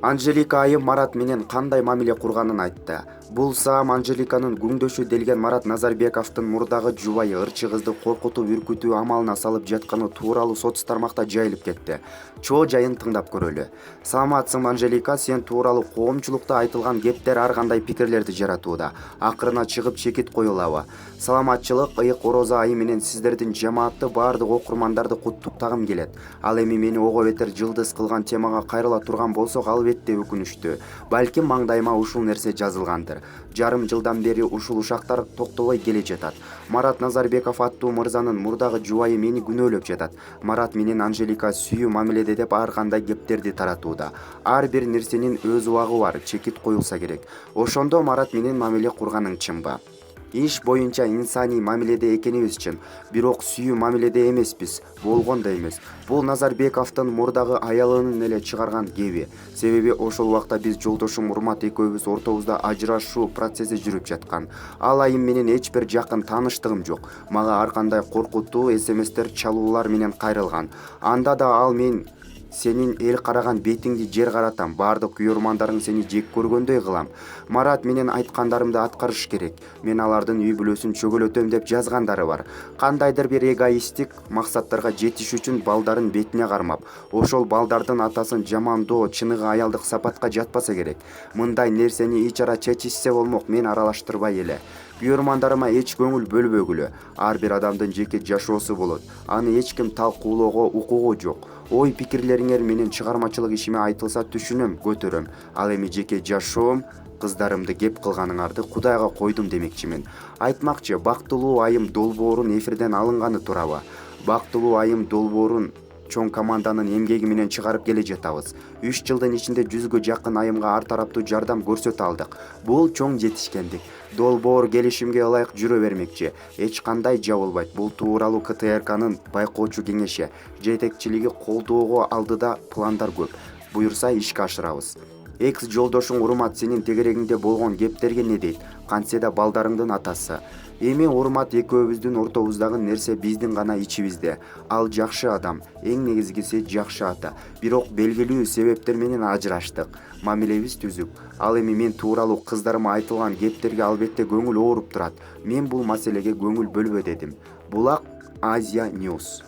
Анжелика айым Марат менен кандай мамиле курганын айтты. Бул саам Анжеликанын күңдөшү делген Марат Назарбековдун мурдагы жубайы ырчы кызды коркутуп үркүтүү амалына салып жатканы тууралуу соц тармакта жайылып кетти. Чоо жайын тыңдап көрөлү. Саламатсыңбы Анжелика, сен тууралуу коомчулукта айтылган кептер ар кандай пикирлерди жаратууда. Акырына чыгып чекит коюлабы? Саламатчылык, ыйык орозо айы менен сиздердин жамаатты баардык окурмандарды куттуктагым келет. Ал эми мени ого бетер жылдыз кылган темага кайрыла турган болсок албетте өкүнүчтүү. Балким маңдайыма ушул нерсе жазылгандыр. Жарым жылдан бери ушул ушактар токтолбой келе жатат. Марат Назарбеков аттуу мырзанын мурдагы жубайы мени күнөөлөп жатат. Марат менен Анжелика сүйүү мамиледе деп ар кандай кептерди таратууда. Ар бир нерсенин өз убагы бар, чекит коюлса керек. Ошондо Марат менен мамиле курганың чынбы? Иш боюнча инсаний мамиледе экенибиз чын, бирок сүйүү мамиледе эмеспиз, болгон да эмес. Бул Назарбековдун мурдагы аялынын эле чыгарган кеби. Себеби ошол убакта биз жолдошум Урмат экөөбүз ортобузда ажырашуу процесси жүрүп жаткан. Ал айым менен эч бир жакын тааныштыгым жок. Мага ар кандай коркутуу СМСтер, чалуулар менен кайрылган. Анда да ал мен сенин эл караган бетиңди жер каратам, баардык күйөрмандарың сени жек көргөндөй кылам. Марат менен айткандарымды аткарыш керек. Мен алардын үй бүлөсүн чөгөлөтөм деп жазгандары бар. Кандайдыр бир эгоисттик максаттарга жетиш үчүн балдарын бетине кармап, ошол балдардын атасын жамандоо чыныгы аялдык сапатка жатпаса керек. Мындай нерсени ичара чечишсе болмок, мен аралаштырбай эле. Күйөрмандарыма эч көңүл бөлбөгүлө. Ар бир адамдын жеке жашоосу болот. Аны эч ким талкуулоого укугу жок. Ой пикирлериңер менен чыгармачылык ишиме айтылса түшүнөм, көтөрөм. Ал эми жеке жашоом, кыздарымды кеп кылганыңарды Кудайга койдум демекчимин. Айтмакчы, бактылуу айым долбоорун эфирден алынганы туурабы? Бактылуу айым долбоорун чоң команданын эмгеги менен чыгарып келе жатабыз. 3 жылдын ичинде 100гө жакын айымга ар тараптуу жардам көрсөтө алдык. Бул чоң жетишкендик. Долбоор келишимге ылайык жүрө бермекчи. Эч кандай жабылбайт. Бул тууралуу КТРКнын байкоочу кеңеши жетекчилиги колдоого алдыда пландар көп. Буюрса ишке ашырабыз. Экс жолдошуң Урмат сенин тегерегиңде болгон кептерге не дейт? Кантсе да балдарыңдын атасы. Эми Урмат экөөбүздүн ортобуздагы нерсе биздин гана ичибизде. Ал жакшы адам, эң негизгиси жакшы ата. Бирок белгилүү себептер менен ажыраштык. Мамилебиз түзүк. Ал эми мен тууралуу кыздарыма айтылган кептерге албетте көңүл ооруп турат. Мен бул маселеге көңүл бөлбө дедим. Булак Азия News.